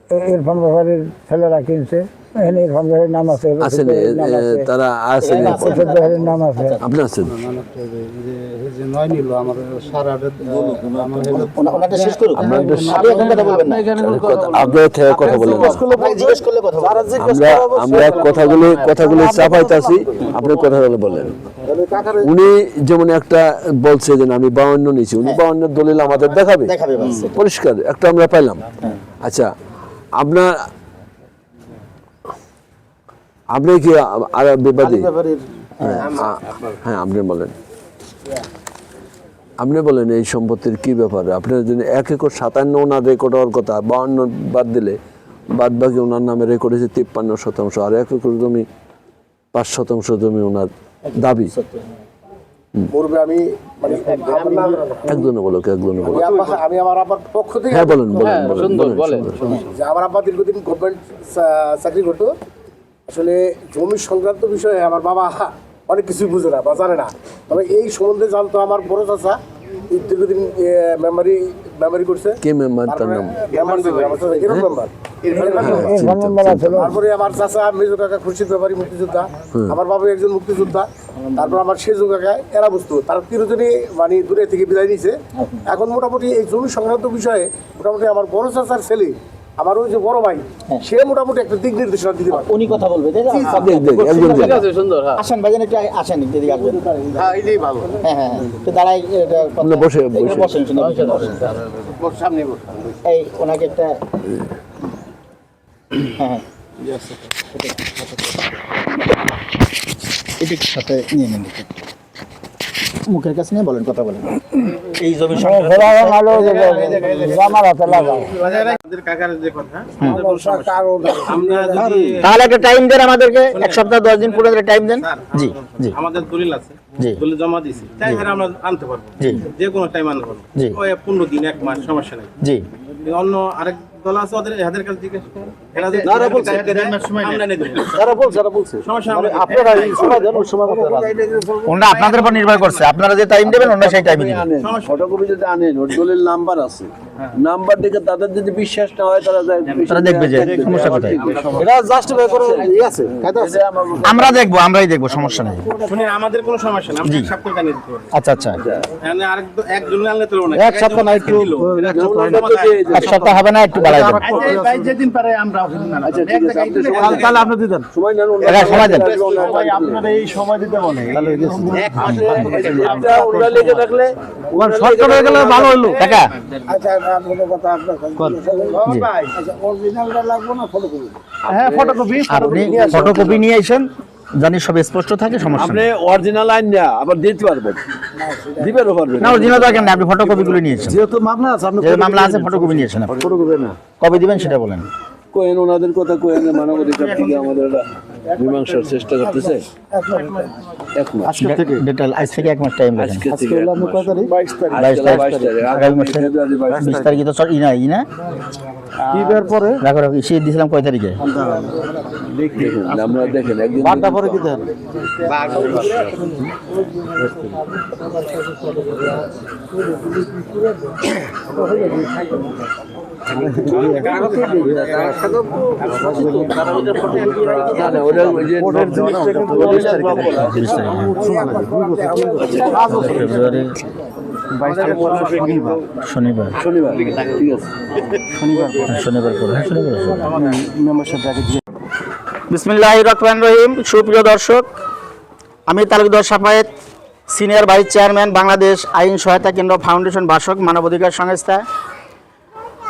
ইরফান ব্যাপারীর ছেলেরা কিনছে, এখানে ইরফান ব্যাপারীর নাম আছে, তারা আছেন, রশিদ ব্যাপারীর নাম আছে। আপনি আছেন? আমরা কথাগুলি চাপাইতেছি, আপনি কথাগুলো বলেন। উনি যেমন একটা বলছে যে আমি 52 নিয়েছি, উনি 52 দলিল আমাদের দেখাবে পরিষ্কার একটা আমরা পাইলাম। আচ্ছা, আপনি কি আর বিবাদী? হ্যাঁ, আপনি বলেন, আপনি বলেন এই সম্পত্তির কি ব্যাপারে? আপনার জন্য 1 একর 57 ওনার রেকর্ড হওয়ার কথা, 52 বাদ দিলে বাদ বাকি ওনার নামে রেকর্ড হয়েছে 53%, আর 1 একর জমি 5% জমি ওনার দাবি। আমি একজনে বলো, একজনে বলো। আমি আমার আব্বার পক্ষ থেকে, হ্যাঁ বলেন বলেন। যে আমার আব্বা দীর্ঘদিন গভর্নমেন্ট চাকরি করতো। আসলে জমি সংক্রান্ত বিষয়ে আমার বাবা অনেক কিছুই বুঝে না বা জানে না, তবে এই সম্বন্ধে জানতো আমার বড় চাচা। এই দীর্ঘদিন মেমোরি করছে। কে মেম্বার? তার নাম তারপরে আমার চাচা মেজো কাকা খুরশিদ ব্যাপারী মুক্তিযোদ্ধা, আমার বাবা একজন মুক্তিযোদ্ধা। তারপর আমার সেজু কাকা, এরা বুঝতো। তারা তিনজনই মানে দূরে থেকে বিদায় নিয়েছে। এখন মোটামুটি এই জমি সংক্রান্ত বিষয়ে মোটামুটি আমার বড় চাচার ছেলে, আমার ওই যে বড় ভাই, সে মোটামুটি একটা দিক নির্দেশনা দিতে পারে। উনি কথা বলবে, আসেন ভাইজান, একটু আসেন, এদিকে আসবেন। হ্যাঁ, এটাই ভালো। হ্যাঁ, তো দাঁড়াই, বসে বসেন, সামনে এই ওনাকে একটা, হ্যাঁ এটির সাথে নিয়ে নেন, মুখের কাছে নিয়ে বলেন, কথা বলেন। এই জমি তাহলে একটা টাইম দেন আমাদেরকে, 1 সপ্তাহ 10 দিন পুরো টাইম দেন। জি জি, আমাদের দলিল আছে, দলিল জমা দিয়েছি, তাই আমরা আনতে পারবো, যে কোনো টাইম আনতে পারবো। ওই 15 দিন 1 মাস সমস্যা নেই। জি, অন্য আরেক দল আছে, ওদের কাছে জিজ্ঞেস করুন, এরা যে তারা বলছে আমরা নেই, তারা বলছে সমস্যা নেই, আপনারা এই সময় দেন, ওই সময় ওরা আপনাদের উপর নির্ভর করছে, আপনারা যে টাইম দেবেন ওরা সেই টাইমে দিবেন। ফটোকপি যদি আনেন, ওর দলিল নাম্বার আছে, নাম্বার দেখে তাদের যদি বিশ্বাস না হয় তারা দেখবে যে সমস্যা কোথায়। এটা জাস্টিফাই করে আছে, কায়দা আছে। আমরা দেখবো, আমরাই দেখবো, সমস্যা নেই। শুনে আমাদের কোনো সমস্যা নেই, আমরা সব টাকা নিয়ে দিতে পারবো। আচ্ছা আচ্ছা, মানে এক জন আনলে তো না, 1 সপ্তাহ না, একটু 1 সপ্তাহ হবে না, একটু বাড়াই দেন। ভাই যেদিন পারে আমরা আচ্ছা ঠিক আছে, আপনি তাহলে আপনি দিতেন সময় নেন, সময় দেন। আপনারা এই সময় দিতে বলে, তাহলে এটা ওরা লিখে রাখলে ওর শর্ট হয়ে গেলে ভালো হলো। টাকা আচ্ছা, আপনার কথা আপনার ভাই, আচ্ছা, অরিজিনালটা লাগবে না ফটোকপি? হ্যাঁ, ফটোকপি আপনি ফটোকপি নিয়ে আসেন, জানি সব স্পষ্ট থাকে, সমস্যা আপনি নেই। অরিজিনাল আইন না আবার দিতে পারবেন, দিবেনও পারবেন না, অরিজিনাল দরকার নেই, আপনি ফটোকপিগুলো নিয়ে আসেন। যেহেতু মামলা আছে, আপনি যে মামলা আছে ফটোকপি নিয়ে আসেন। ফটোকপি না, কবে দিবেন সেটা বলেন। কোয়েন ওনাদের কথা কোয়েন মানবাধিকার থেকে আমাদের মীমাংসার চেষ্টা করতেছে। 1 মাস আজকে থেকে, ডিটেইল আজ থেকে 1 মাস টাইম লাগবে। আজকে আজকে হলো আপনার কত তারিখ? 22 তারিখ, আগামী মাসে 20 তারিখে তো সর ইনা কি বের পরে রাখো রাখো, ইসে দিছিলাম কয় তারিখে? দেখেন, আমরা দেখেন একদিন বারটা পরে কি দেন? ফেব্রুয়ারি শনিবার, শনিবার ঠিক আছে, শনিবার পরে, শনিবার। বিসমিল্লাহির রহমানির রহিম। সুপ্রিয় দর্শক, আমি Talukdar Safayet, senior vice chairman, Bangladesh আইন সহায়তা কেন্দ্র ফাউন্ডেশন বাসক মানবাধিকার সংস্থা।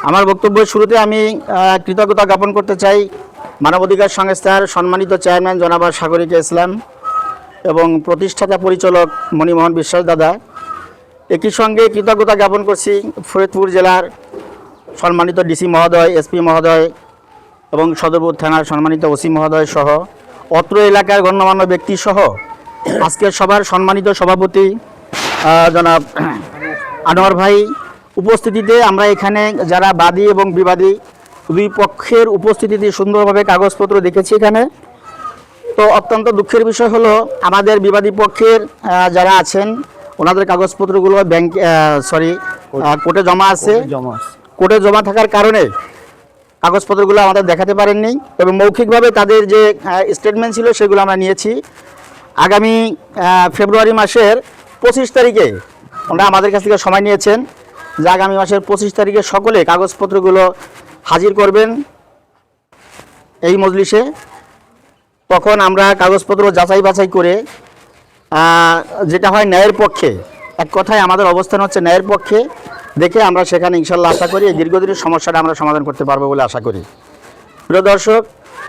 আমার বক্তব্যের শুরুতে আমি কৃতজ্ঞতা জ্ঞাপন করতে চাই মানবাধিকার সংস্থার সম্মানিত চেয়ারম্যান জনাব সাগরিকা ইসলাম এবং প্রতিষ্ঠাতা পরিচালক মণিমোহন বিশ্বাস দাদা। একই সঙ্গে কৃতজ্ঞতা জ্ঞাপন করছি ফরিদপুর জেলার সম্মানিত ডিসি মহোদয়, এসপি মহোদয় এবং সদরপুর থানার সম্মানিত ওসি মহোদয় সহ অত্র এলাকার গণ্যমান্য ব্যক্তি সহ আজকের সভার সম্মানিত সভাপতি জনাব আনোয়ার ভাই উপস্থিতিতে আমরা এখানে যারা বাদী এবং বিবাদী দুই পক্ষের উপস্থিতিতে সুন্দরভাবে কাগজপত্র দেখেছি এখানে। তো অত্যন্ত দুঃখের বিষয় হলো আমাদের বিবাদী পক্ষের যারা আছেন ওনাদের কাগজপত্রগুলো কোর্টে জমা আছে। কোর্টে জমা থাকার কারণে কাগজপত্রগুলো আমাদের দেখাতে পারেননি, এবং মৌখিকভাবে তাদের যে স্টেটমেন্ট ছিল সেগুলো আমরা নিয়েছি। আগামী ফেব্রুয়ারি মাসের 25 তারিখে ওনারা আমাদের কাছ থেকে সময় নিয়েছেন যে আগামী মাসের 25 তারিখে সকলে কাগজপত্রগুলো হাজির করবেন এই মজলিসে। তখন আমরা কাগজপত্র যাচাই বাছাই করে যেটা হয় ন্যায়ের পক্ষে, এক কথায় আমাদের অবস্থান হচ্ছে ন্যায়ের পক্ষে, দেখে আমরা সেখানে ইনশাল্লাহ আশা করি এই দীর্ঘদিনের সমস্যাটা আমরা সমাধান করতে পারবো বলে আশা করি। প্রিয় দর্শক,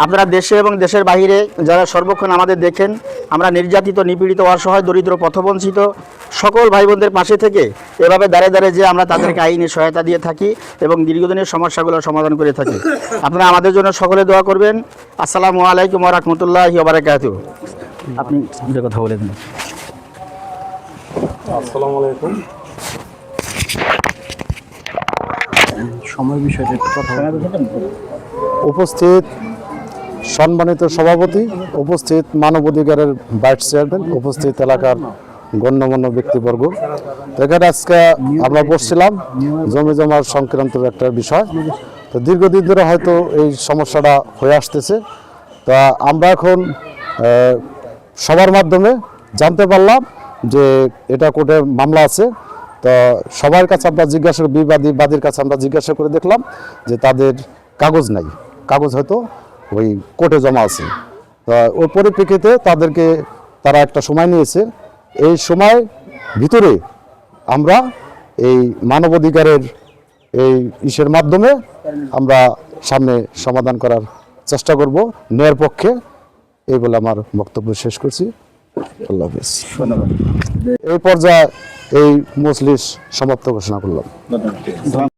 আপনারা দেশে এবং দেশের বাইরে যারা সর্বক্ষণ আমাদের দেখেন, আমরা নির্যাতিত, নিপীড়িত, অসহায়, দরিদ্র, পথবঞ্চিত সকল ভাই বোনদের পাশে থেকে এভাবে দাঁড়ে দাঁড়ে যে আমরা তাদেরকে আইনি সহায়তা দিয়ে থাকি এবং দীর্ঘদিনের সমস্যাগুলো সমাধান করে থাকি। আপনারা আমাদের জন্য সকলে দোয়া করবেন। আসসালামু আলাইকুম ওয়া রাহমাতুল্লাহি ওয়া বারাকাতুহু। আপনি যে কথা বলে দিন। আসসালামু আলাইকুম। সময় বিষয়টা একটু কথা বলবেন। উপস্থিত সম্মানিত সভাপতি, উপস্থিত মানবাধিকারের ভাইস চেয়ারম্যান, উপস্থিত এলাকার গণ্যমান্য ব্যক্তিবর্গ, এখানে আজকে আমরা বসছিলাম জমি জমার সংক্রান্ত একটা বিষয়। তো দীর্ঘদিন ধরে হয়তো এই সমস্যাটা হয়ে আসতেছে। তা আমরা এখন সবার মাধ্যমে জানতে পারলাম যে এটা কোর্টে মামলা আছে। তো সবার কাছে আমরা জিজ্ঞাসা, বাদীর কাছে আমরা জিজ্ঞাসা করে দেখলাম যে তাদের কাগজ নাই, কাগজ হয়তো ওই কোর্টে জমা আছে। তো ওই পরিপ্রেক্ষিতে তাদেরকে তারা একটা সময় নিয়েছে, এই সময় ভিতরে আমরা এই মানবাধিকারের এই ইসের মাধ্যমে আমরা সামনে সমাধান করার চেষ্টা করব ন্যায়ের পক্ষে। এই বলে আমার বক্তব্য শেষ করছি। আল্লাহ হাফেজ। এই পর্যায়ে এই মজলিস সমাপ্ত ঘোষণা করলাম।